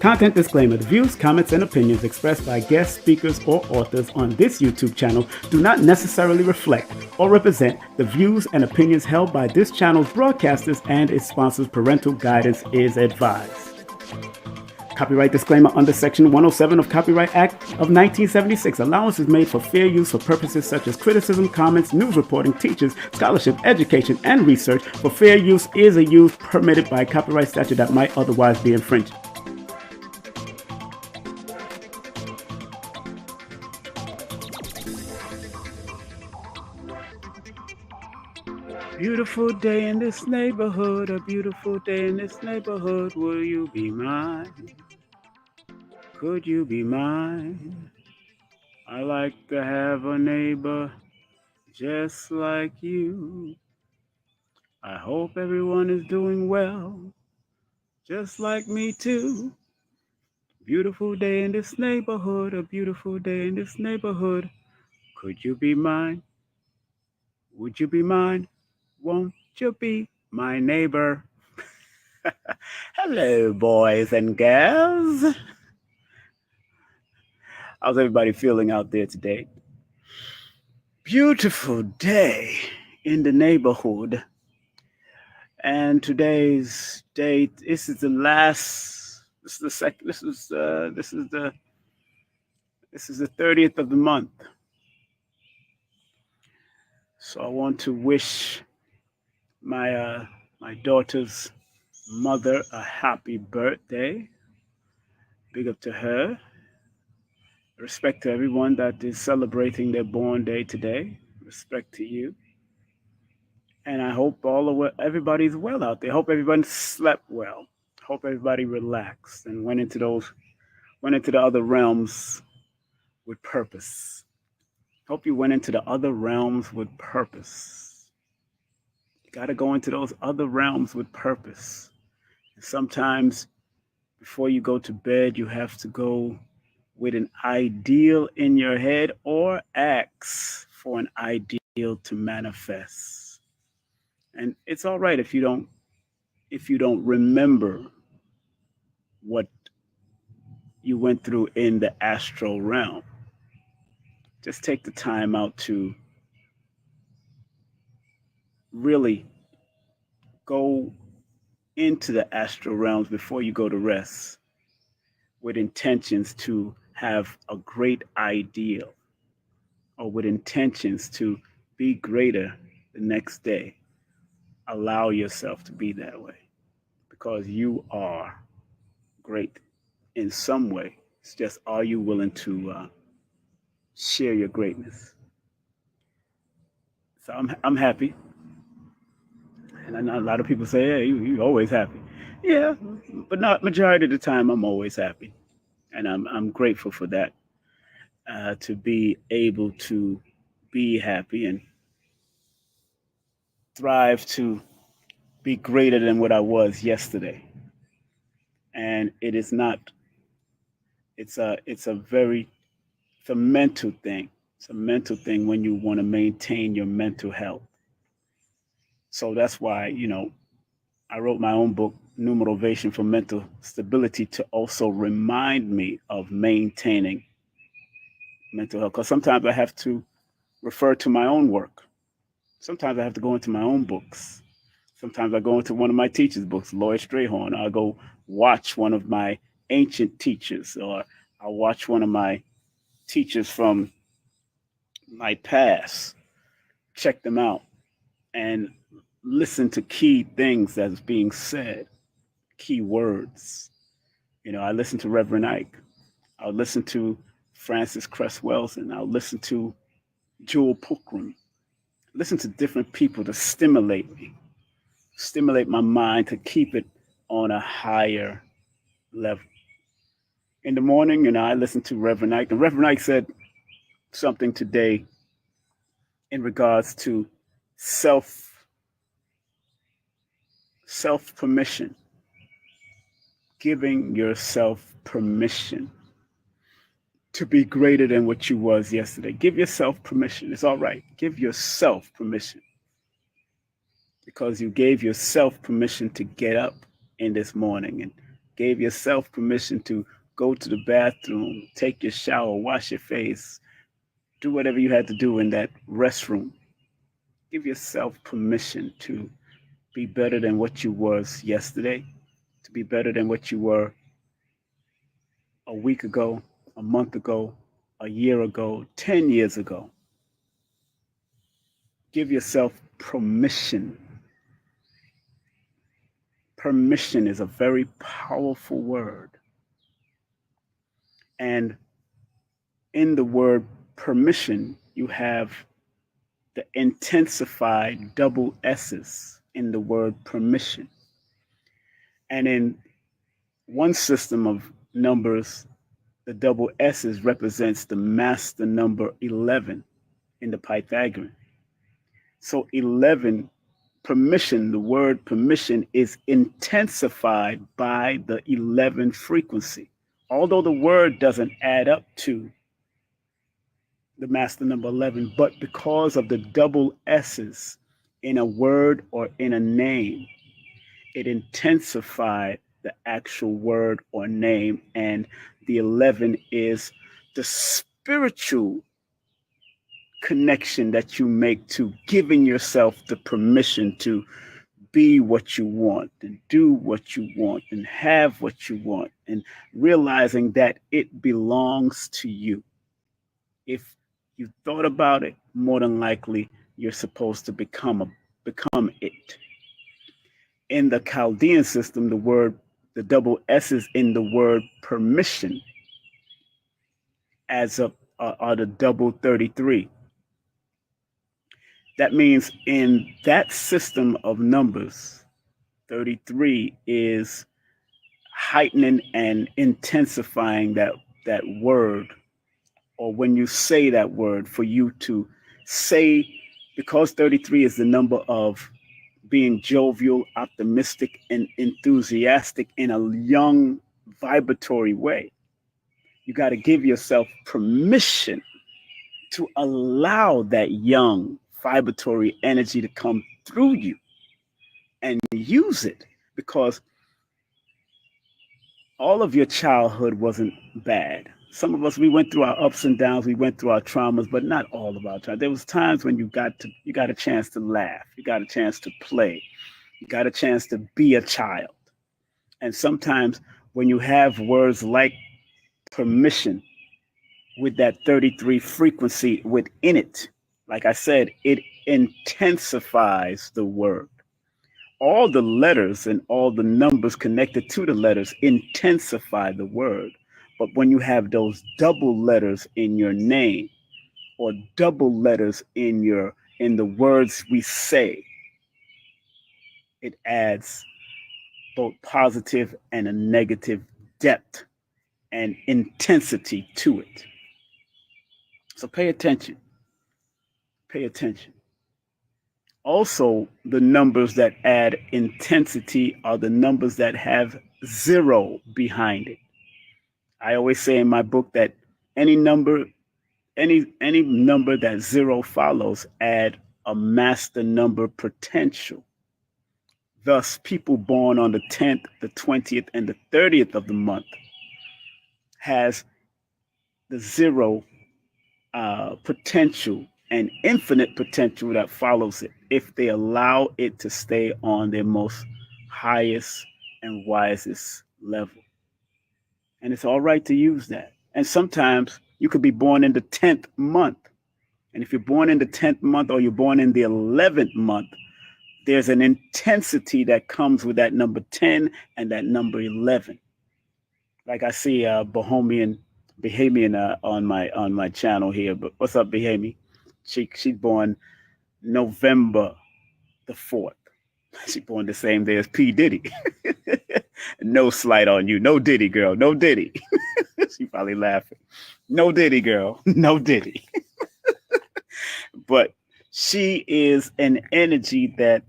Content disclaimer. The views, comments, and opinions expressed by guest speakers or authors on this YouTube channel do not necessarily reflect or represent the views and opinions held by this channel's broadcasters and its sponsors. Parental guidance is advised. Copyright disclaimer under Section 107 of Copyright Act of 1976. Allowance is made for fair use for purposes such as criticism, comments, news reporting, teachers, scholarship, education, and research. For fair use is a use permitted by copyright statute that might otherwise be infringed. Beautiful day in this neighborhood, a beautiful day in this neighborhood. Will you be mine? Could you be mine? I like to have a neighbor just like you. I hope everyone is doing well, just like me too. Beautiful day in this neighborhood, a beautiful day in this neighborhood. Could you be mine? Would you be mine? Won't you be my neighbor? Hello, boys and girls. How's everybody feeling out there today? Beautiful day in the neighborhood. And today's date, this is the 30th of the month. So I want to wish my daughter's mother a happy birthday. Big up to her. Respect to everyone that is celebrating their born day today. Respect to you. And I hope everybody's well out there. Hope everyone slept well. Hope everybody relaxed and went into the other realms with purpose. Hope you went into the other realms with purpose. You got to go into those other realms with purpose. And sometimes Before you go to bed, you have to go with an ideal in your head or ask for an ideal to manifest. And it's all right if you don't remember what you went through in the astral realm. Just take the time out to really go into the astral realms before you go to rest with intentions to have a great ideal or with intentions to be greater the next day. Allow yourself to be that way because you are great in some way. It's just, are you willing to share your greatness? So I'm happy. And I know a lot of people say, "Yeah, you always happy." Yeah, but not majority of the time. I'm always happy, and I'm grateful for that. To be able to be happy and thrive to be greater than what I was yesterday. And it is not. It's a mental thing. It's a mental thing when you want to maintain your mental health. So that's why I wrote my own book, Numerovation for Mental Stability, to also remind me of maintaining mental health. Because sometimes I have to refer to my own work. Sometimes I have to go into my own books. Sometimes I go into one of my teachers' books, Lloyd Strayhorn. I'll go watch one of my ancient teachers, or I'll watch one of my teachers from my past, check them out, and listen to key things that's being said, key words. I listen to Reverend Ike. I'll listen to Francis Cress Welsing. I'll listen to Jewel Pookrum. Listen to different people to stimulate me, stimulate my mind to keep it on a higher level. In the morning, I listen to Reverend Ike. And Reverend Ike said something today in regards to self self permission, giving yourself permission to be greater than what you was yesterday. Give yourself permission. It's all right. Give yourself permission because you gave yourself permission to get up in this morning and gave yourself permission to go to the bathroom, take your shower, wash your face, do whatever you had to do in that restroom. Give yourself permission to be better than what you was yesterday, to be better than what you were a week ago, a month ago, a year ago, 10 years ago. Give yourself permission. Permission is a very powerful word. And in the word permission, you have the intensified double S's in the word permission. And in one system of numbers, the double S's represents the master number 11 in the Pythagorean. So 11, permission, the word permission is intensified by the 11 frequency. Although the word doesn't add up to the master number 11, but because of the double S's in a word or in a name, it intensified the actual word or name. And the 11 is the spiritual connection that you make to giving yourself the permission to be what you want and do what you want and have what you want, and realizing that it belongs to you. If you thought about it, more than likely you're supposed to become it. In the Chaldean system, the double S's in the word permission adds up are the double 33. That means in that system of numbers, 33 is heightening and intensifying that word, or when you say that word, for you to say, because 33 is the number of being jovial, optimistic, and enthusiastic in a young vibratory way. You got to give yourself permission to allow that young vibratory energy to come through you and use it, because all of your childhood wasn't bad. Some of us, we went through our ups and downs, we went through our traumas, but not all of our traumas. There was times when you got a chance to laugh, you got a chance to play, you got a chance to be a child. And sometimes when you have words like permission with that 33 frequency within it, like I said, it intensifies the word. All the letters and all the numbers connected to the letters intensify the word. But when you have those double letters in your name, or double letters in the words we say, it adds both positive and a negative depth and intensity to it. So pay attention. Pay attention. Also, the numbers that add intensity are the numbers that have zero behind it. I always say in my book that any number, any number that zero follows, add a master number potential. Thus, people born on the 10th, the 20th, and the 30th of the month has the zero potential and infinite potential that follows it if they allow it to stay on their most highest and wisest level. And it's all right to use that. And sometimes you could be born in the 10th month. And if you're born in the 10th month or you're born in the 11th month, there's an intensity that comes with that number 10 and that number 11. Like I see Bahamian on my channel here. But what's up, Bahami? She's born November the 4th. She's born the same day as P. Diddy. No slight on you. No Diddy, girl. No Diddy. She probably laughing. No Diddy, girl. No Diddy. But she is an energy that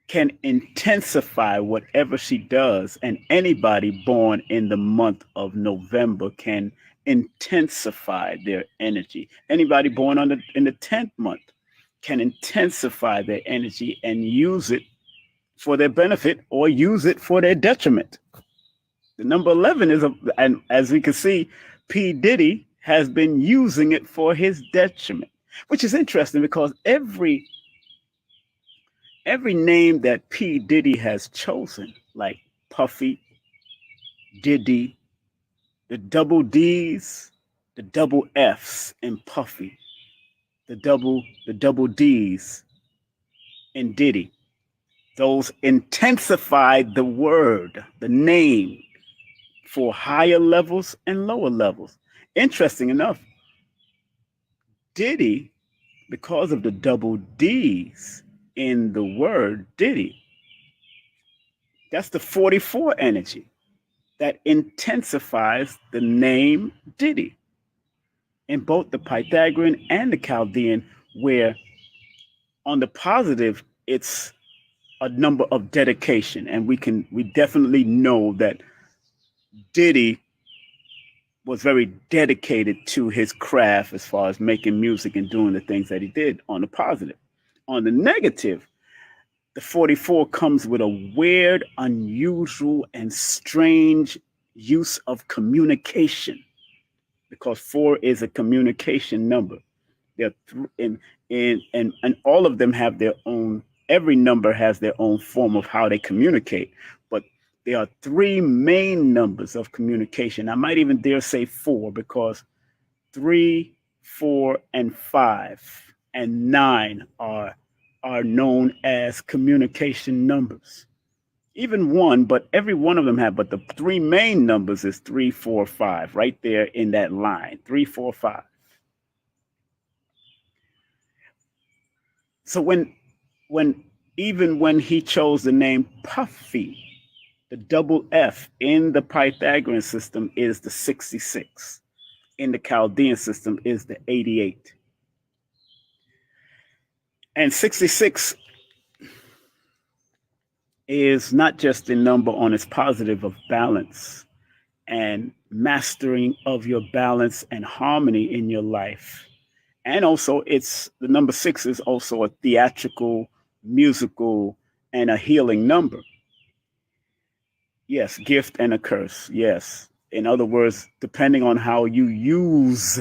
can intensify whatever she does. And anybody born in the month of November can intensify their energy. Anybody born in the 10th month can intensify their energy and use it for their benefit or use it for their detriment. The number 11 and as we can see, P. Diddy has been using it for his detriment, which is interesting because every name that P. Diddy has chosen, like Puffy, Diddy, the double D's, the double F's in Puffy, the double D's in Diddy, those intensified the word, the name, for higher levels and lower levels. Interesting enough, Diddy, because of the double D's in the word Diddy, that's the 44 energy that intensifies the name Diddy in both the Pythagorean and the Chaldean, where on the positive, it's a number of dedication. And we definitely know that Diddy was very dedicated to his craft as far as making music and doing the things that he did on the positive. On the negative, the 44 comes with a weird, unusual, and strange use of communication, because 4 is a communication number. And all of them have their own, every number has their own form of how they communicate. But there are 3 main numbers of communication. I might even dare say 4, because 3, 4, and 5 and 9 are known as communication numbers. Even 1, but every one of them have, but the 3 main numbers is 3, 4, 5, right there in that line, 3, 4, 5. So even when he chose the name Puffy, the double F in the Pythagorean system is the 66. In the Chaldean system is the 88. And 66 is not just a number on its positive of balance and mastering of your balance and harmony in your life. And also, it's the number six is also a theatrical, musical, and a healing number. Yes, gift and a curse. Yes. In other words, depending on how you use,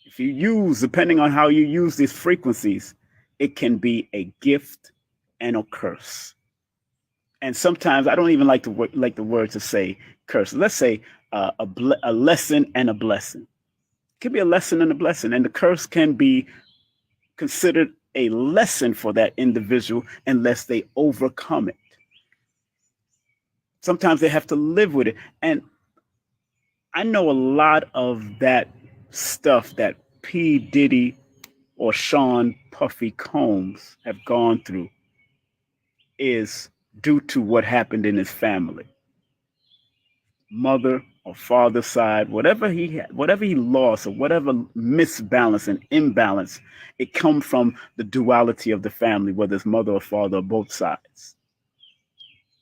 if you use, depending on how you use these frequencies, it can be a gift and a curse. And sometimes I don't even like like the word to say curse. Let's say a lesson and a blessing. It can be a lesson and a blessing, and the curse can be considered a lesson for that individual unless they overcome it. Sometimes they have to live with it. And I know a lot of that stuff that P. Diddy or Sean Puffy Combs have gone through is due to what happened in his family, mother or father side, whatever he had, whatever he lost, or whatever misbalance and imbalance, it come from the duality of the family, whether it's mother or father or both sides.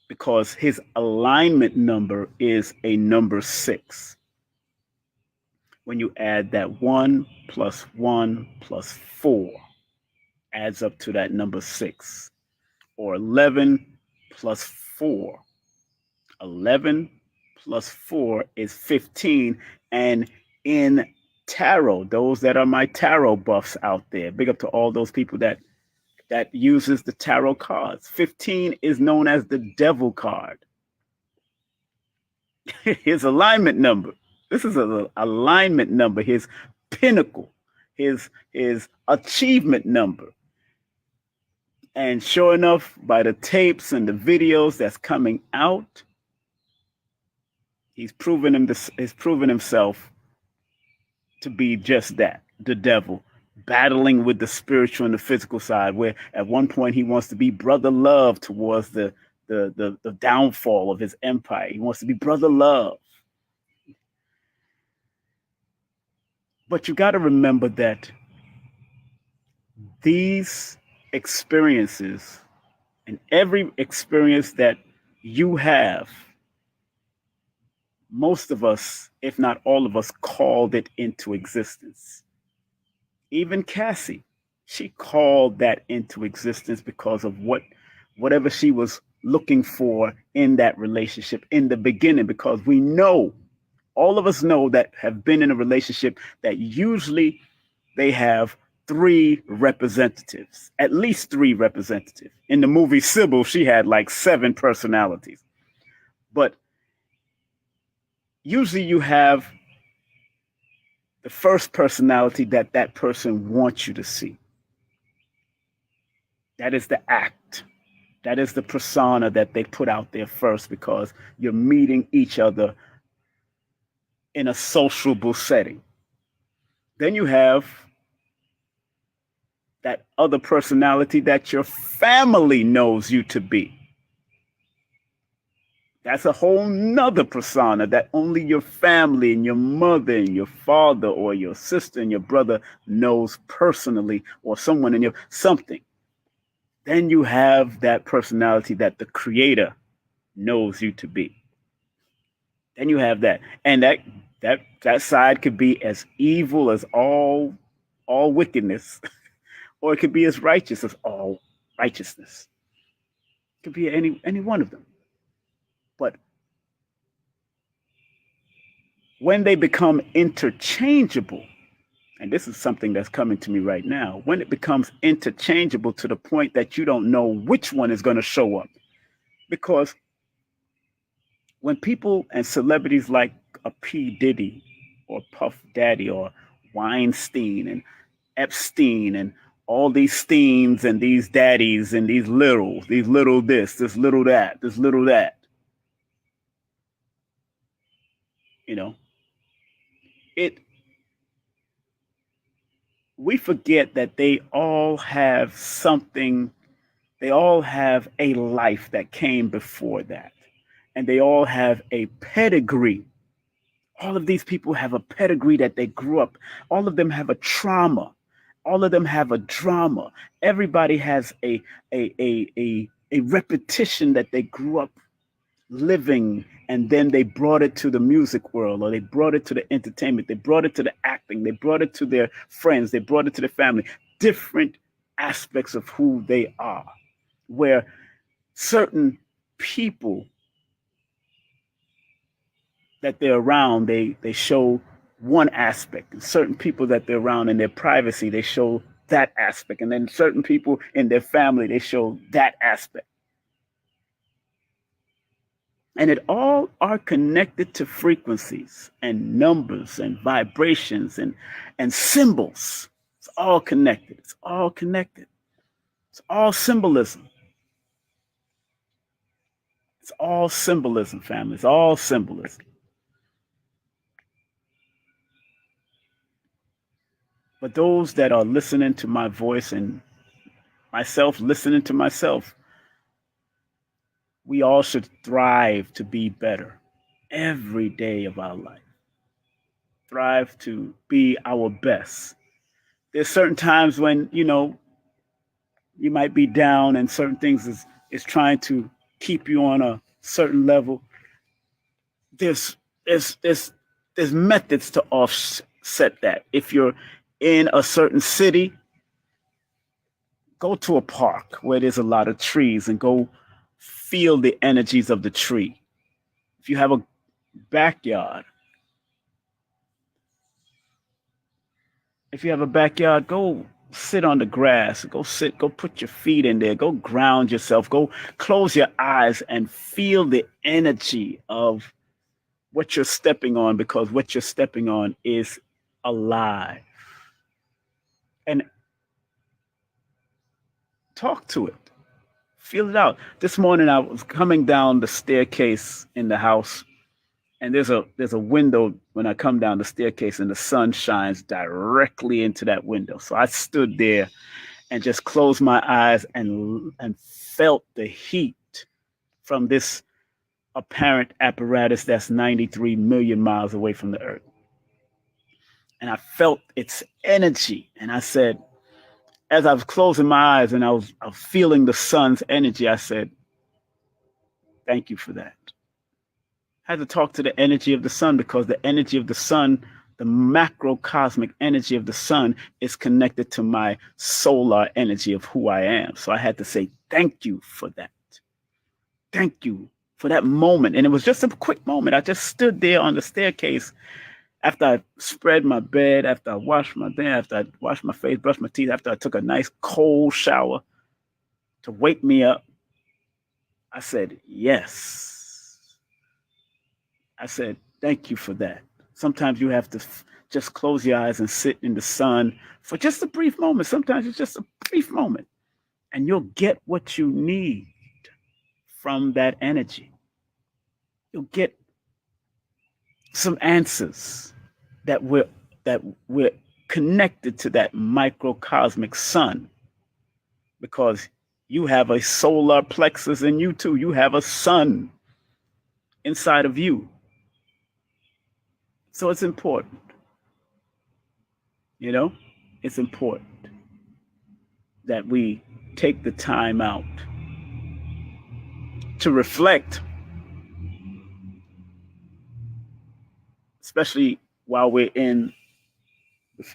Because his alignment number is a number six. When you add that 1 plus 4 adds up to that number six, or 11 plus 4. 11 plus 4 is 15. And in tarot, those that are my tarot buffs out there, big up to all those people that uses the tarot cards. 15 is known as the devil card. His alignment number. This is an alignment number, his pinnacle, his achievement number. And sure enough, by the tapes and the videos that's coming out, he's proven himself to be just that, the devil, battling with the spiritual and the physical side, where at one point he wants to be brother love towards the downfall of his empire. He wants to be brother love. But you got to remember that these experiences and every experience that you have, most of us, if not all of us, called it into existence. Even Cassie, she called that into existence because of whatever she was looking for in that relationship in the beginning. Because we know, all of us know that have been in a relationship that usually they have three representatives, at least three representatives. In the movie Sybil, she had like seven personalities. But usually you have the first personality that that person wants you to see. That is the act. That is the persona that they put out there first because you're meeting each other in a sociable setting. Then you have that other personality that your family knows you to be. That's a whole nother persona that only your family and your mother and your father or your sister and your brother knows personally, or someone in your something. Then you have that personality that the creator knows you to be. Then you have that. And that side could be as evil as all wickedness, or it could be as righteous as all righteousness. It could be any one of them. But when they become interchangeable, and this is something that's coming to me right now, when it becomes interchangeable to the point that you don't know which one is going to show up. Because when people and celebrities like a P. Diddy or Puff Daddy or Weinstein and Epstein and all these Steens and these daddies and these little this little that, this little that, you know, it we forget that they all have something, they all have a life that came before that. And they all have a pedigree. All of these people have a pedigree that they grew up. All of them have a trauma. All of them have a drama. Everybody has a a repetition that they grew up living, and then they brought it to the music world, or they brought it to the entertainment, they brought it to the acting, they brought it to their friends, they brought it to their family. Different aspects of who they are, where certain people that they're around, they show one aspect, and certain people that they're around in their privacy, they show that aspect, and then certain people in their family, they show that aspect. And it all are connected to frequencies and numbers and vibrations and symbols. It's all connected. It's all connected. It's all symbolism. It's all symbolism, family. It's all symbolism. But those that are listening to my voice and myself listening to myself, we all should thrive to be better every day of our life. Thrive to be our best. There's certain times when, you might be down and certain things is trying to keep you on a certain level. There's there's there's there's methods to offset that. If you're in a certain city, go to a park where there's a lot of trees and go feel the energies of the tree. If you have a backyard, go sit on the grass, go put your feet in there, go ground yourself, go close your eyes and feel the energy of what you're stepping on, because what you're stepping on is alive. And talk to it. Feel it out. This morning I was coming down the staircase in the house, and there's a window when I come down the staircase, and the sun shines directly into that window. So I stood there and just closed my eyes and felt the heat from this apparent apparatus that's 93 million miles away from the earth. And I felt its energy, and I said, as I was closing my eyes and I was feeling the sun's energy, I said, thank you for that. I had to talk to the energy of the sun, because the energy of the sun, the macrocosmic energy of the sun, is connected to my solar energy of who I am. So I had to say, thank you for that. Thank you for that moment. And it was just a quick moment. I just stood there on the staircase after I spread my bed, after I washed my face, brushed my teeth, after I took a nice cold shower to wake me up. I said, yes. I said, thank you for that. Sometimes you have to just close your eyes and sit in the sun for just a brief moment. Sometimes it's just a brief moment, and you'll get what you need from that energy. You'll get some answers that we're connected to that microcosmic sun, because you have a solar plexus in you too. You have a sun inside of you. So it's important. It's important that we take the time out to reflect, especially while we're in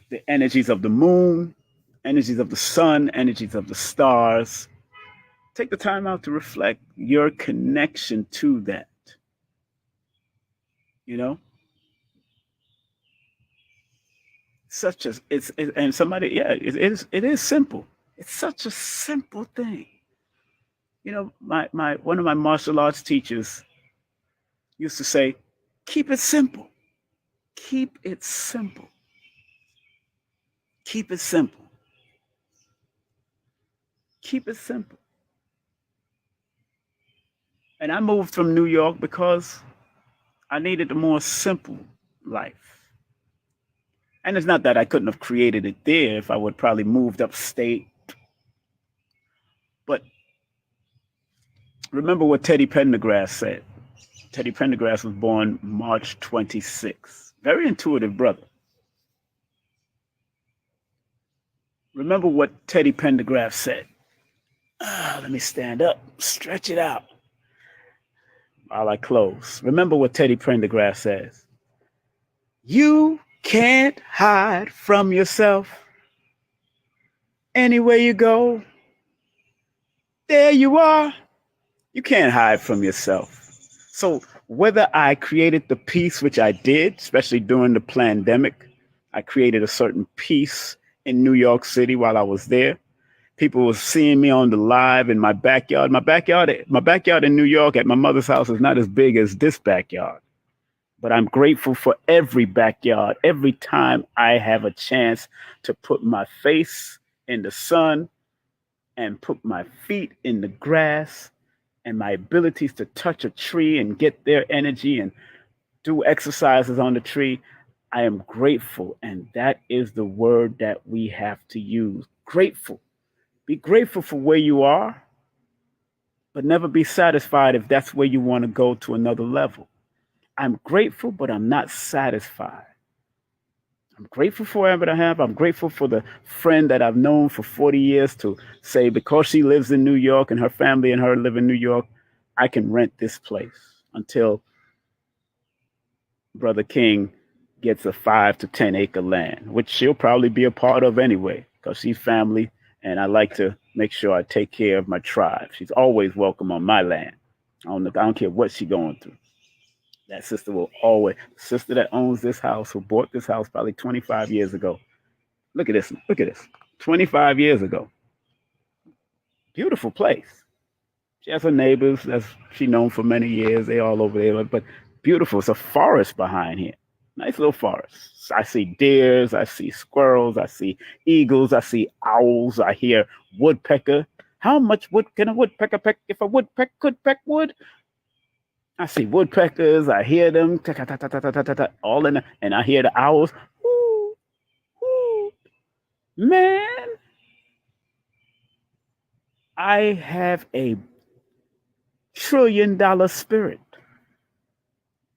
the energies of the moon, energies of the sun, energies of the stars. Take the time out to reflect your connection to that. Such as and somebody, it is simple. It's such a simple thing. My one of my martial arts teachers used to say, keep it simple. Keep it simple. Keep it simple. Keep it simple. And I moved from New York because I needed a more simple life. And it's not that I couldn't have created it there if I would probably moved upstate. But remember what Teddy Pendergrass said. Teddy Pendergrass was born March 26th. Very intuitive brother. Remember what Teddy Pendergrass said. Let me stand up, stretch it out while I close. Remember what Teddy Pendergrass says. You can't hide from yourself. Anywhere you go, there you are. You can't hide from yourself. So whether I created the peace, which I did, especially during the pandemic, I created a certain peace in New York City while I was there. People were seeing me on the live in my backyard. My backyard in New York at my mother's house is not as big as this backyard. But I'm grateful for every backyard, every time I have a chance to put my face in the sun and put my feet in the grass and my abilities to touch a tree and get their energy and do exercises on the tree. I am grateful. And that is the word that we have to use. Grateful. Be grateful for where you are, but never be satisfied if that's where you want to go to another level. I'm grateful, but I'm not satisfied. I'm grateful for whatever I have. I'm grateful for the friend that I've known for 40 years to say, because she lives in New York and her family and her live in New York, I can rent this place until Brother King gets a 5 to 10 acre land, which she'll probably be a part of anyway, because she's family. And I like to make sure I take care of my tribe. She's always welcome on my land. I don't care what she's going through. That sister will always, the sister that owns this house, who bought this house probably 25 years ago. Look at this. Look at this. 25 years ago. Beautiful place. She has her neighbors that's she known for many years. They all over there, but beautiful. It's a forest behind here. Nice little forest. I see deers. I see squirrels. I see eagles. I see owls. I hear woodpecker. How much wood can a woodpecker peck if a woodpecker could peck wood? I see woodpeckers. I hear them all in, and I hear the owls. Ooh, ooh. Man, I have a $1 trillion spirit,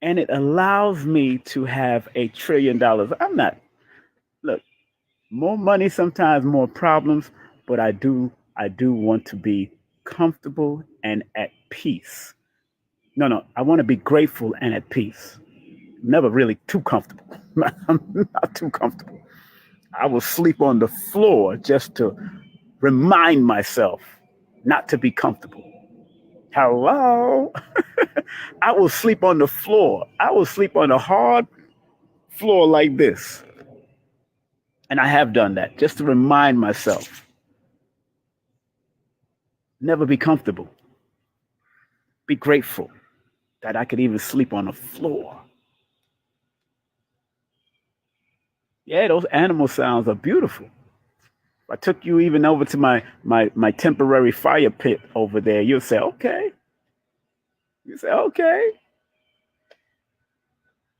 and it allows me to have $1 trillion. I'm not, look, more money sometimes more problems, but I do want to be comfortable and at peace. No, I want to be grateful and at peace. Never really too comfortable. I'm not too comfortable. I will sleep on the floor just to remind myself not to be comfortable. Hello? I will sleep on the floor. I will sleep on a hard floor like this. And I have done that just to remind myself never be comfortable. Be grateful that I could even sleep on the floor. Yeah, those animal sounds are beautiful. If I took you even over to my temporary fire pit over there, you'll say, okay. You say, okay.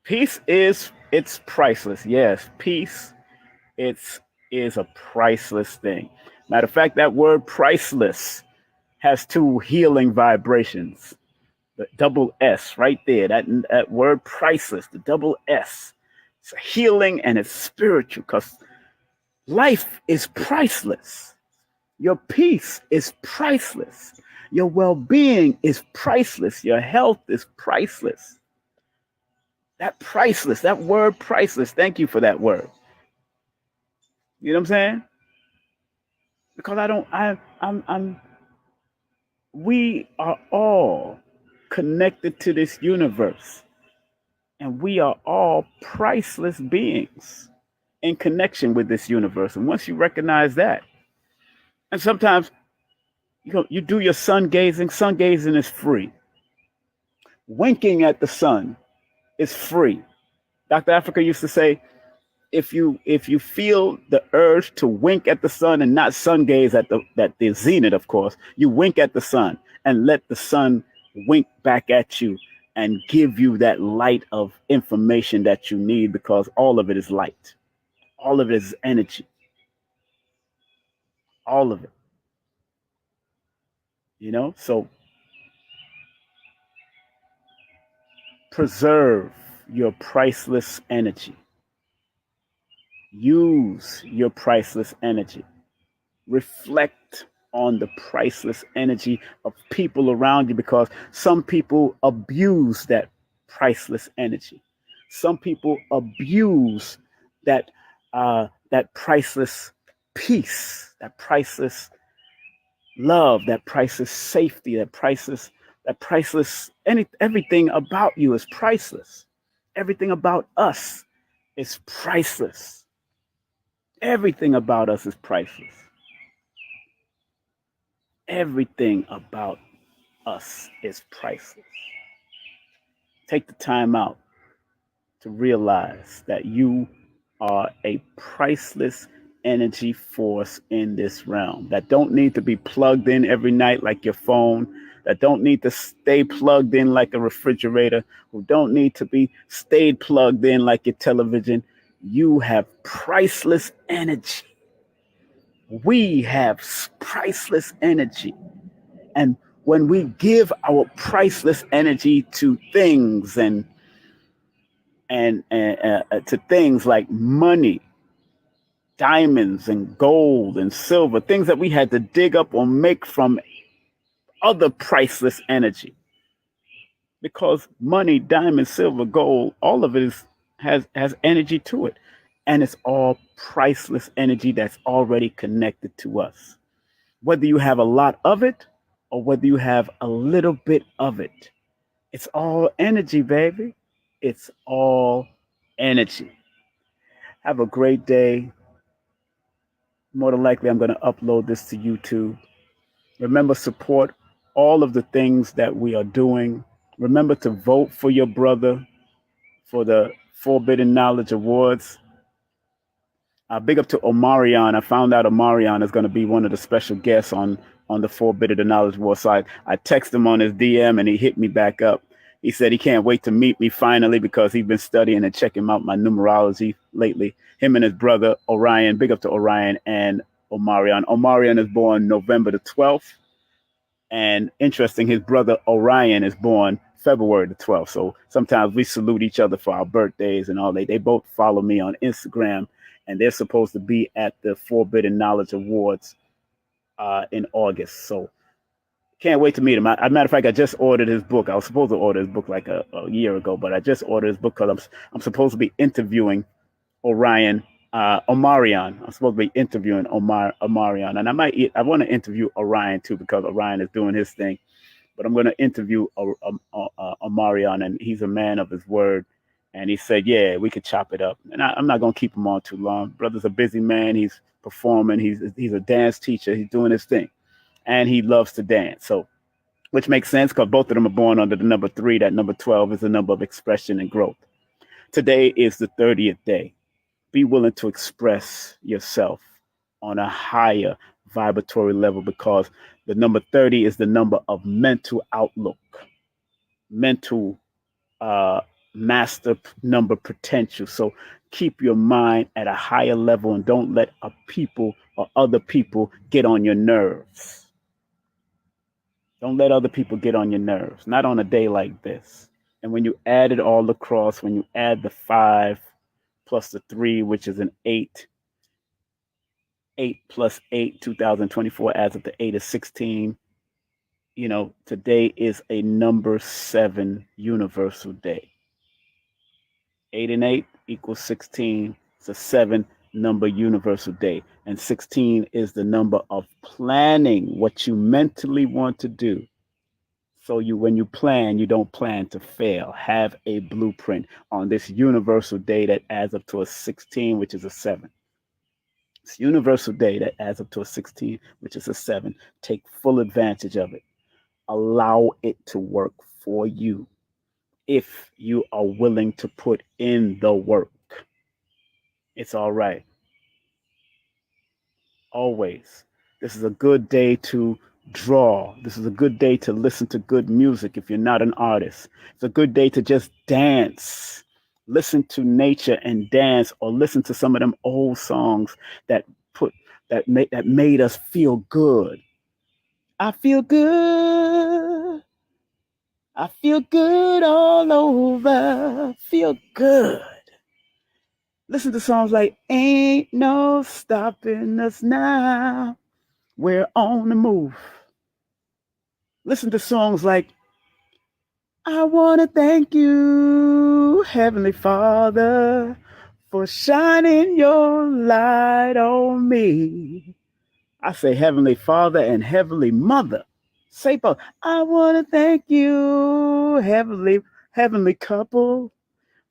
Peace it's priceless. Yes, peace it's is a priceless thing. Matter of fact, that word priceless has two healing vibrations. The double S right there, that word priceless, the double S. It's a healing and it's spiritual because life is priceless. Your peace is priceless. Your well being is priceless. Your health is priceless. That priceless, that word priceless. Thank you for that word. You know what I'm saying? Because I don't, we are all connected to this universe and we are all priceless beings in connection with this universe. And once you recognize that, and sometimes you do your sun gazing. Sun gazing is free. Winking at the sun is free. Dr. Africa used to say, if you feel the urge to wink at the sun and not sun gaze at the zenith, of course, you wink at the sun and let the sun wink back at you and give you that light of information that you need because all of it is light. All of it is energy. All of it. So preserve your priceless energy. Use your priceless energy. Reflect on the priceless energy of people around you, because some people abuse that priceless energy. Some people abuse that priceless peace, that priceless love, that priceless safety, that priceless everything about you is priceless. Everything about us is priceless. Everything about us is priceless. Everything about us is priceless. Take the time out to realize that you are a priceless energy force in this realm that don't need to be plugged in every night like your phone, that don't need to stay plugged in like a refrigerator, who don't need to be stayed plugged in like your television. You have priceless energy. We have priceless energy. And when we give our priceless energy to things and to things like money, diamonds and gold and silver, things that we had to dig up or make from other priceless energy. Because money, diamonds, silver, gold, all of it has energy to it. And it's all priceless energy that's already connected to us. Whether you have a lot of it or whether you have a little bit of it, it's all energy, baby. It's all energy. Have a great day. More than likely, I'm going to upload this to YouTube. Remember, support all of the things that we are doing. Remember to vote for your brother for the Forbidden Knowledge Awards. Big up to Omarion. I found out Omarion is going to be one of the special guests on the Forbidden Knowledge Award side. I texted him on his DM and he hit me back up. He said he can't wait to meet me finally because he's been studying and checking out my numerology lately. Him and his brother Orion. Big up to Orion and Omarion. Omarion is born November the 12th. And interesting, his brother Orion is born February the 12th. So sometimes we salute each other for our birthdays and all that. They both follow me on Instagram, and they're supposed to be at the Forbidden Knowledge Awards in August. So can't wait to meet him. Matter of fact, I just ordered his book. I was supposed to order his book like a year ago, but I just ordered his book because I'm supposed to be interviewing Omarion. I'm supposed to be interviewing Omarion, and I want to interview Orion too because Orion is doing his thing. But I'm going to interview Omarion, and he's a man of his word. And he said, "Yeah, we could chop it up." And I'm not going to keep him on too long. Brother's a busy man. He's performing. He's a dance teacher. He's doing his thing, and he loves to dance. So, which makes sense because both of them are born under the number 3. That number 12 is the number of expression and growth. Today is the 30th day. Be willing to express yourself on a higher vibratory level because the number 30 is the number of mental outlook, mental master number potential. So keep your mind at a higher level and don't let a people or other people get on your nerves. Don't let other people get on your nerves, not on a day like this. And when you add it all across, when you add the 5 plus the 3, which is an 8, 8 plus 8, 2024 adds up to 8 is 16. Today is a number 7 universal day. 8 and 8 equals 16. It's a 7 number universal day. And 16 is the number of planning what you mentally want to do. So when you plan, you don't plan to fail. Have a blueprint on this universal day that adds up to a 16, which is a 7. It's universal day that adds up to a 16, which is a 7. Take full advantage of it. Allow it to work for you if you are willing to put in the work. It's all right. Always. This is a good day to draw. This is a good day to listen to good music if you're not an artist. It's a good day to just dance. Listen to nature and dance, or listen to some of them old songs that made us feel good. I feel good. I feel good all over. Feel good. Listen to songs like Ain't No Stopping Us Now. We're on the move. Listen to songs like I want to thank you, Heavenly Father, for shining your light on me. I say Heavenly Father and Heavenly Mother. Say both. I want to thank you, Heavenly couple,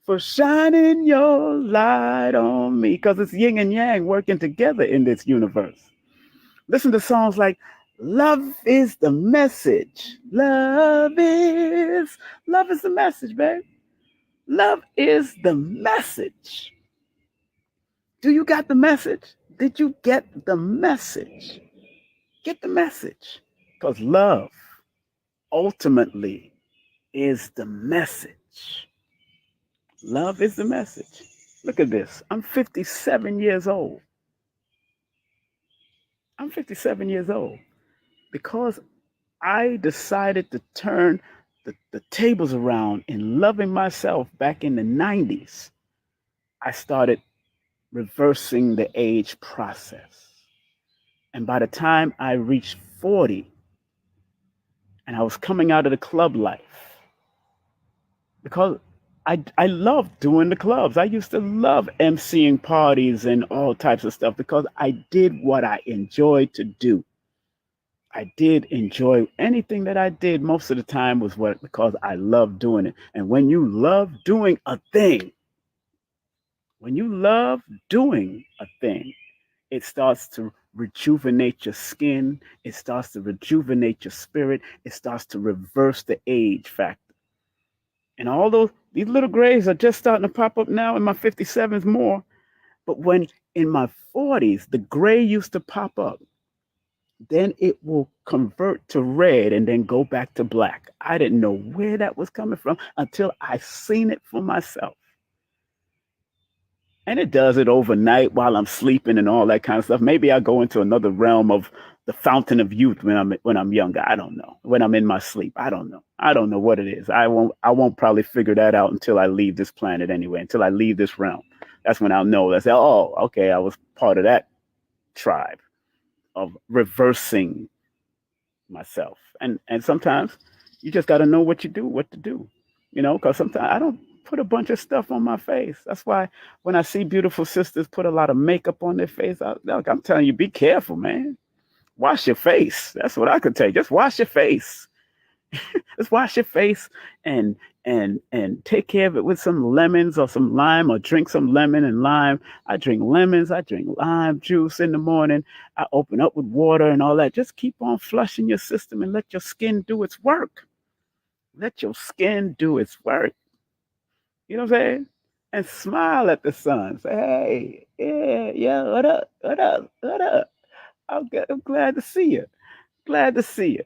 for shining your light on me. Because it's yin and yang working together in this universe. Listen to songs like Love is the message. Love is the message, babe. Love is the message. Do you got the message? Did you get the message? Get the message. Because love ultimately is the message. Love is the message. Look at this. I'm 57 years old. I'm 57 years old because I decided to turn the tables around in loving myself back in the 90s. I started reversing the age process. And by the time I reached 40 and I was coming out of the club life, because I loved doing the clubs. I used to love emceeing parties and all types of stuff because I did what I enjoyed to do. I did enjoy anything that I did most of the time was what because I loved doing it. And when you love doing a thing, when you love doing a thing, it starts to rejuvenate your skin. It starts to rejuvenate your spirit. It starts to reverse the age factor. And although these little grays are just starting to pop up now in my 57s more, but when in my 40s, the gray used to pop up, then it will convert to red and then go back to black. I didn't know where that was coming from until I seen it for myself. And it does it overnight while I'm sleeping and all that kind of stuff. Maybe I go into another realm of the fountain of youth when I'm younger. I don't know. When I'm in my sleep, I don't know. I don't know what it is. I won't probably figure that out until I leave this planet anyway. Until I leave this realm, that's when I'll know. I say, oh, okay, I was part of that tribe of reversing myself. And sometimes you just got to know what to do. Because sometimes I don't put a bunch of stuff on my face. That's why when I see beautiful sisters put a lot of makeup on their face, I'm telling you, be careful, man. Wash your face. That's what I could tell you. Just wash your face. Just wash your face and take care of it with some lemons or some lime or drink some lemon and lime. I drink lemons, I drink lime juice in the morning. I open up with water and all that. Just keep on flushing your system and let your skin do its work. Let your skin do its work. You know what I'm saying? And smile at the sun. Say, hey, yeah, what up? What up? What up? I'm glad to see you. Glad to see you.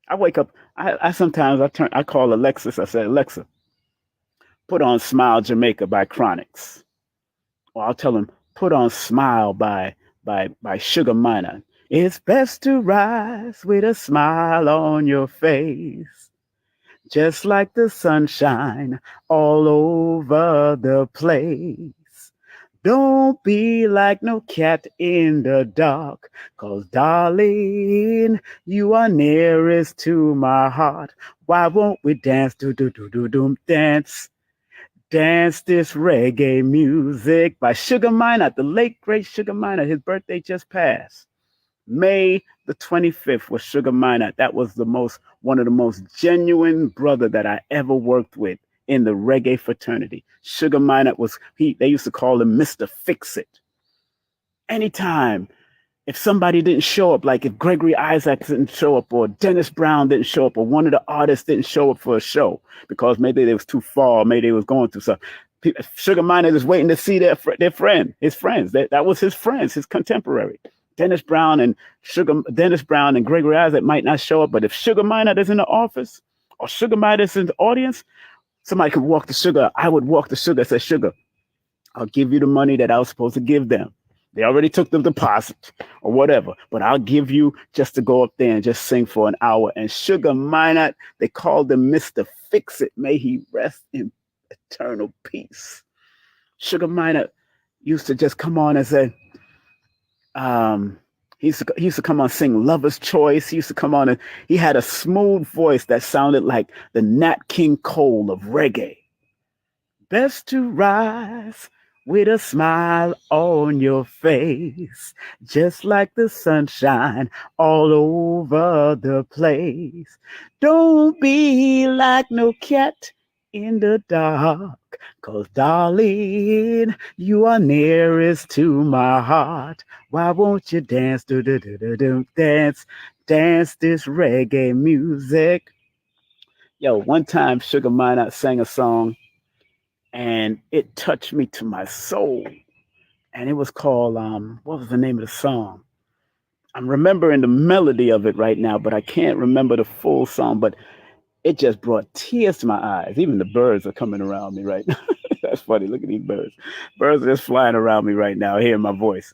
I wake up. I sometimes I call Alexis. I say, Alexa, put on Smile Jamaica by Chronix. Or I'll tell him, put on Smile by Sugar Minor. It's best to rise with a smile on your face, just like the sunshine all over the place. Don't be like no cat in the dark, 'cause darling, you are nearest to my heart. Why won't we dance, do dance? Dance this reggae music by Sugar Minor, the late great Sugar Minor. His birthday just passed. May the 25th was Sugar Minor. That was one of the most genuine brother that I ever worked with in the reggae fraternity. Sugar Minor they used to call him Mr. Fix It. Anytime if somebody didn't show up, like if Gregory Isaacs didn't show up or Dennis Brown didn't show up or one of the artists didn't show up for a show because maybe they was too far, maybe they was going through something. Sugar Minor is waiting to see his friends. That was his friends, his contemporary. Dennis Brown and Gregory Isaac might not show up, but if Sugar Minor is in the office or Sugar Minor is in the audience, somebody could walk to Sugar. I would walk to Sugar and say, Sugar, I'll give you the money that I was supposed to give them. They already took the deposit or whatever, but I'll give you just to go up there and just sing for an hour. And Sugar Minor, they called him Mr. Fix It. May he rest in eternal peace. Sugar Minor used to just come on and say, He used to come on sing Lover's Choice. He used to come on and he had a smooth voice that sounded like the Nat King Cole of reggae. Best to rise with a smile on your face, just like the sunshine all over the place. Don't be like no cat in the dark, 'cause darling, you are nearest to my heart. Why won't you dance, do do do do do, dance, dance this reggae music? Yo, one time Sugar Minott sang a song and it touched me to my soul. And it was called what was the name of the song? I'm remembering the melody of it right now, but I can't remember the full song. But it just brought tears to my eyes. Even the birds are coming around me right now. That's funny. Look at these birds. Birds are just flying around me right now, hearing my voice.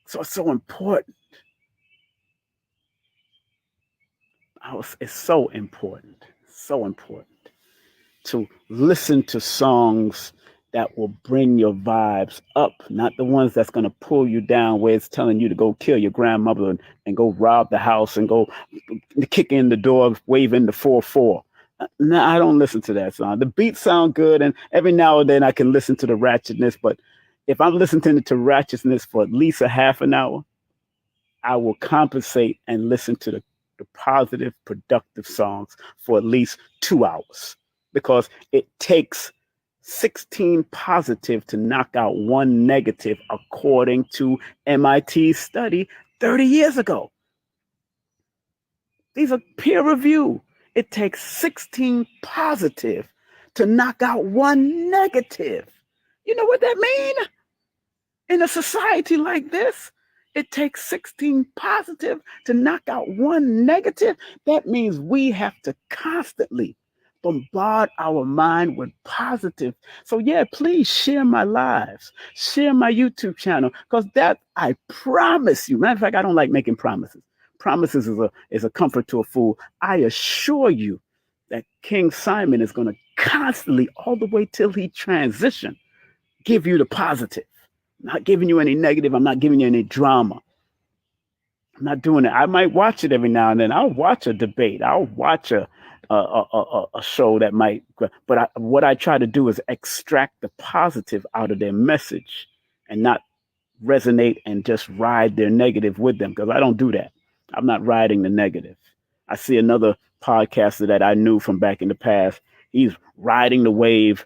So it's so important. It's so important. So important to listen to songs that will bring your vibes up, not the ones that's going to pull you down, where it's telling you to go kill your grandmother and go rob the house and go kick in the door, waving the 4-4. No, I don't listen to that song. The beats sound good, and every now and then I can listen to the ratchetness, but if I'm listening to ratchetness for at least a half an hour, I will compensate and listen to the positive, productive songs for at least 2 hours, because it takes 16 positive to knock out one negative, according to MIT's study 30 years ago. These are peer review. It takes 16 positive to knock out one negative. You know what that means? In a society like this, it takes 16 positive to knock out one negative. That means we have to constantly bombard our mind with positive. So yeah, please share my lives, share my YouTube channel, because that, I promise you. Matter of fact, I don't like making promises. Promises is a comfort to a fool. I assure you that King Simon is going to constantly, all the way till he transition, give you the positive. I'm not giving you any negative. I'm not giving you any drama. I'm not doing it. I might watch it every now and then. I'll watch a debate. I'll watch a show that might. But what I try to do is extract the positive out of their message and not resonate and just ride their negative with them, because I don't do that. I'm not riding the negative. I see another podcaster that I knew from back in the past. He's riding the wave,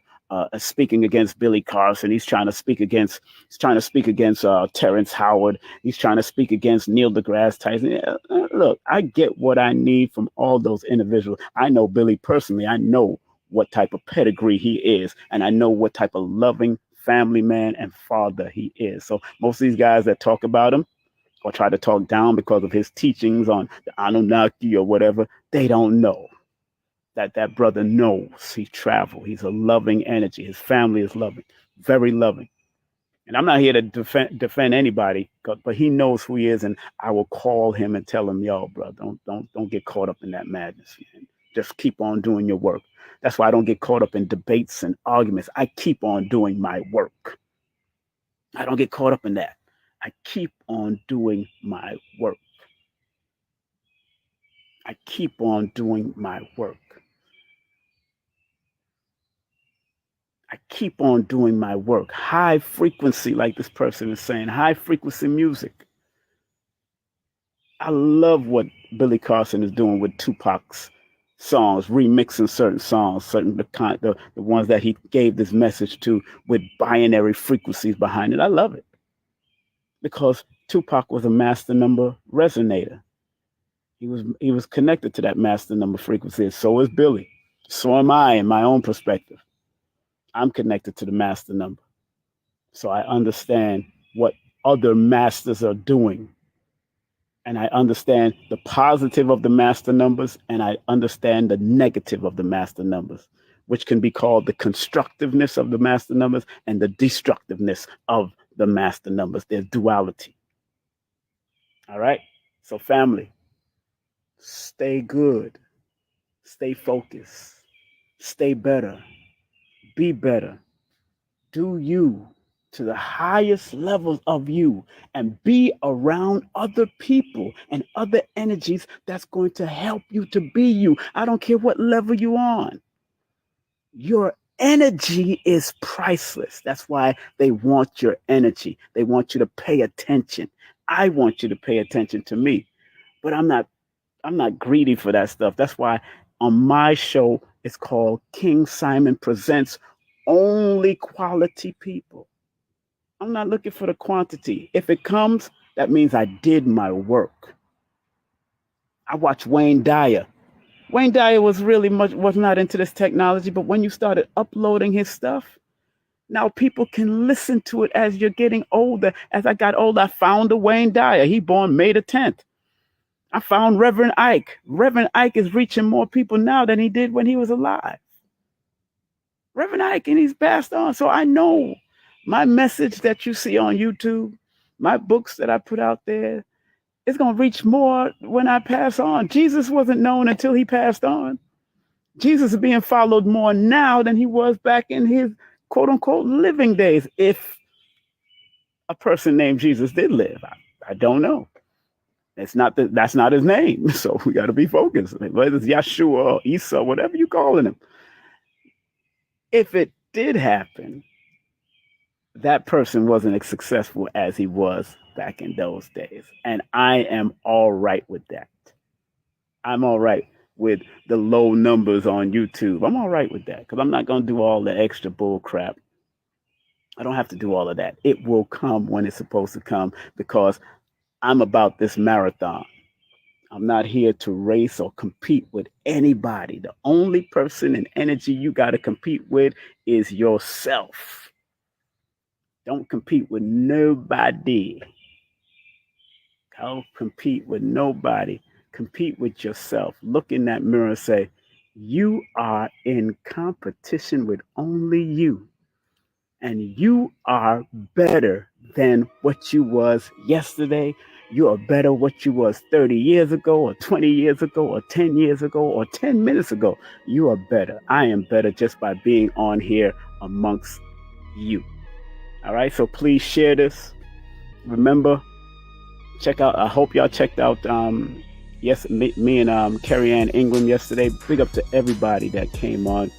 speaking against Billy Carson. He's trying to speak against Terrence Howard. He's trying to speak against Neil deGrasse Tyson. Yeah, look, I get what I need from all those individuals. I know Billy personally. I know what type of pedigree he is, and I know what type of loving family man and father he is. So most of these guys that talk about him or try to talk down because of his teachings on the Anunnaki or whatever, they don't know that brother knows. He traveled. He's a loving energy. His family is loving, very loving. And I'm not here to defend anybody, but he knows who he is, and I will call him and tell him, "Yo, bro, don't get caught up in that madness, man. Just keep on doing your work." That's why I don't get caught up in debates and arguments. I keep on doing my work. I don't get caught up in that. I keep on doing my work. I keep on doing my work. I keep on doing my work. High frequency, like this person is saying, high frequency music. I love what Billy Carson is doing with Tupac's songs, remixing certain songs, the ones that he gave this message to, with binary frequencies behind it. I love it, because Tupac was a master number resonator. He was connected to that master number frequency. So is Billy. So am I, in my own perspective. I'm connected to the master number. So I understand what other masters are doing. And I understand the positive of the master numbers, and I understand the negative of the master numbers, which can be called the constructiveness of the master numbers and the destructiveness of the master numbers. There's duality. All right? So, family, stay good, stay focused, stay better, be better, do you to the highest levels of you and be around other people and other energies that's going to help you to be you. I don't care what level you're on. Your energy is priceless. That's why they want your energy. They want you to pay attention. I want you to pay attention to me, but I'm not greedy for that stuff. That's why on my show it's called King Simon Presents Only Quality People. I'm not looking for the quantity. If it comes, that means I did my work. I watched Wayne Dyer. Wayne Dyer was not into this technology, but when you started uploading his stuff, now people can listen to it as you're getting older. As I got older, I found a Wayne Dyer. He born May the 10th. I found Reverend Ike. Reverend Ike is reaching more people now than he did when he was alive. Reverend Ike, and he's passed on. So I know my message that you see on YouTube, my books that I put out there, it's going to reach more when I pass on. Jesus wasn't known until he passed on. Jesus is being followed more now than he was back in his quote unquote living days. If a person named Jesus did live, I don't know. That's not his name. So we got to be focused. Whether it's Yeshua or Isa, whatever you calling him. If it did happen, that person wasn't as successful as he was back in those days. And I am all right with that. I'm all right with the low numbers on YouTube. I'm all right with that because I'm not going to do all the extra bull crap. I don't have to do all of that. It will come when it's supposed to come because I'm about this marathon. I'm not here to race or compete with anybody. The only person and energy you got to compete with is yourself. Don't compete with nobody. Don't compete with nobody. Compete with yourself. Look in that mirror and say, you are in competition with only you. And you are better than what you was yesterday. You are better what you was 30 years ago or 20 years ago or 10 years ago or 10 minutes ago. You are better. I am better just by being on here amongst you. All right. So please share this. Remember, check out. I hope y'all checked out. Me and Carrie Ann Ingram yesterday. Big up to everybody that came on.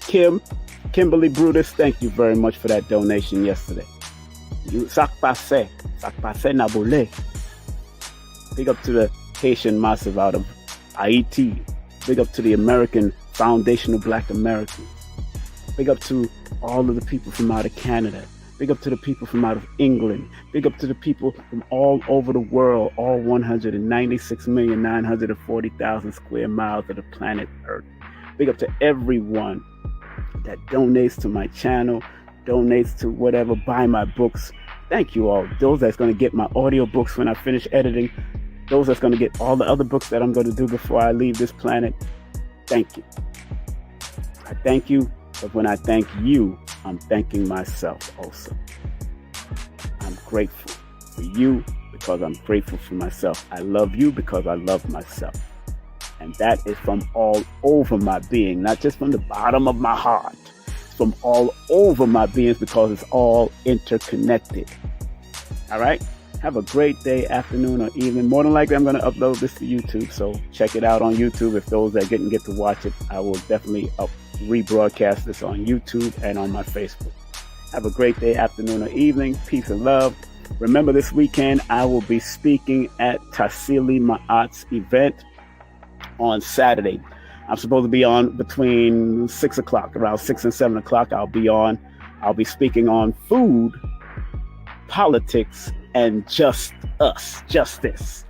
Kimberly Brutus, thank you very much for that donation yesterday. Sak Pase Nabule. Big up to the Haitian Massive out of Haiti. Big up to the American Foundational Black Americans. Big up to all of the people from out of Canada. Big up to the people from out of England. Big up to the people from all over the world, all 196,940,000 square miles of the planet Earth. Big up to everyone that donates to my channel, donates to whatever, buy my books. Thank you all. Those that's going to get my audio books when I finish editing. Those that's going to get all the other books that I'm going to do before I leave this planet. Thank you. I thank you, but when I thank you, I'm thanking myself also. I'm grateful for you because I'm grateful for myself. I love you because I love myself. And that is from all over my being, not just from the bottom of my heart. It's from all over my beings because it's all interconnected. All right? Have a great day, afternoon, or evening. More than likely, I'm going to upload this to YouTube, so check it out on YouTube. If those that didn't get to watch it, I will definitely rebroadcast this on YouTube and on my Facebook. Have a great day, afternoon, or evening. Peace and love. Remember, this weekend, I will be speaking at Tassili Ma'at's event on Saturday. I'm supposed to be on between 6 o'clock, around 6 and 7 o'clock. I'll be speaking on food, politics, and justice,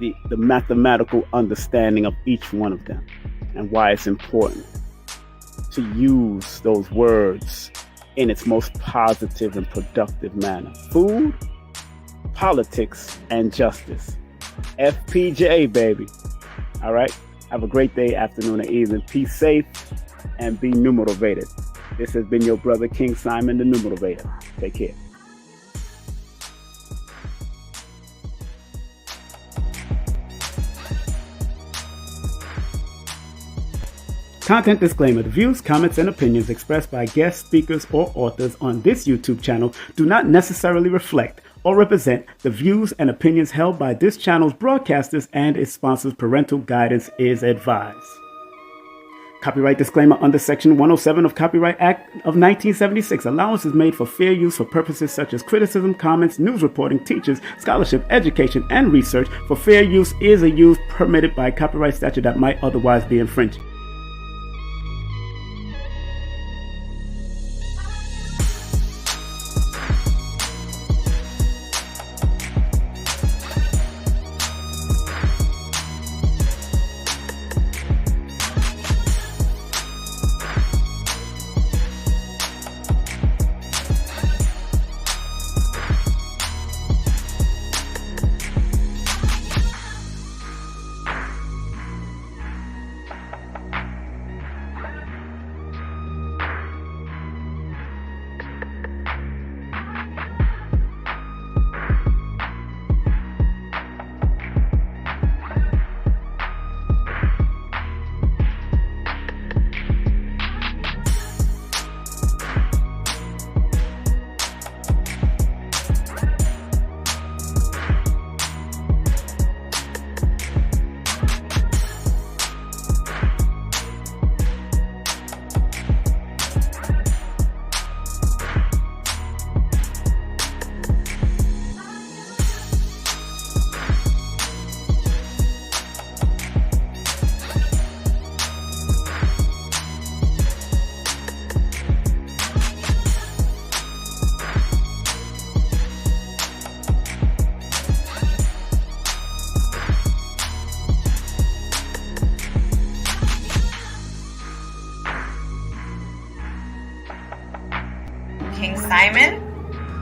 the mathematical understanding of each one of them and why it's important to use those words in its most positive and productive manner. Food, politics, and justice. FPJ, baby. All right. Have a great day, afternoon, or evening. Peace safe and be numerovated. This has been your brother, King Simon, the Numerovator. Take care. Content disclaimer. The views, comments, and opinions expressed by guest speakers or authors on this YouTube channel do not necessarily reflect or represent the views and opinions held by this channel's broadcasters and its sponsors. Parental guidance is advised. Copyright disclaimer under Section 107 of Copyright Act of 1976. Allowance is made for fair use for purposes such as criticism, comments, news reporting, teachers, scholarship, education, and research. For fair use is a use permitted by copyright statute that might otherwise be infringed.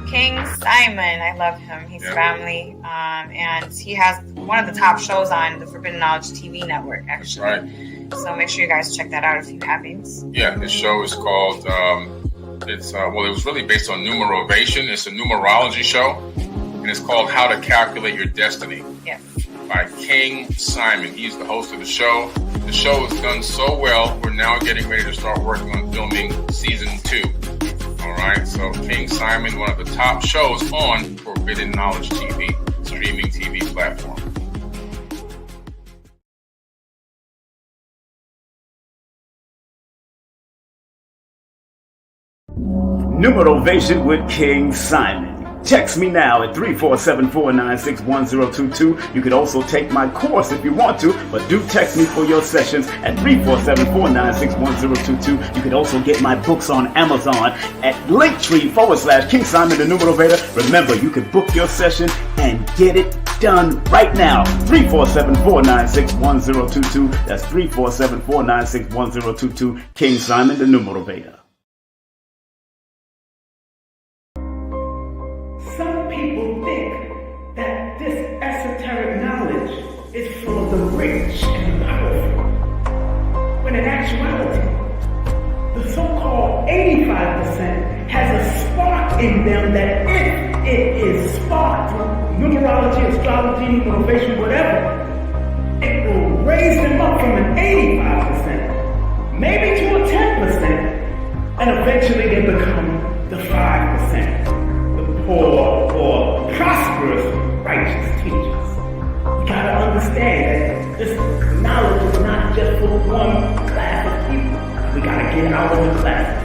King Simon, I love him. He's family, and he has one of the top shows on the Forbidden Knowledge TV network, actually. That's right. So make sure you guys check that out if you haven't. Yeah, this show is called, it was really based on Numerovation. It's a numerology show, and it's called How to Calculate Your Destiny. Yes. By King Simon. He's the host of the show. The show has done so well, we're now getting ready to start working on filming season 2. All right, so King Simon, one of the top shows on Forbidden Knowledge TV, streaming TV platform. Numerovation with King Simon. Text me now at 347-496-1022. You could also take my course if you want to, but do text me for your sessions at 347-496-1022. You could also get my books on Amazon at Linktr.ee/King Simon the Numerovator. Remember, you can book your session and get it done right now. 347-496-1022. That's 347-496-1022. King Simon the Numerovator. Some people think that this esoteric knowledge is for the rich and the powerful, when in actuality, the so-called 85% has a spark in them that if it is sparked through numerology, astrology, numerovation, whatever, it will raise them up from an 85%, maybe to a 10%, and eventually they become the 5%. Poor or prosperous righteous teachers. We gotta understand that this knowledge is not just for one class of people. We gotta get out of the class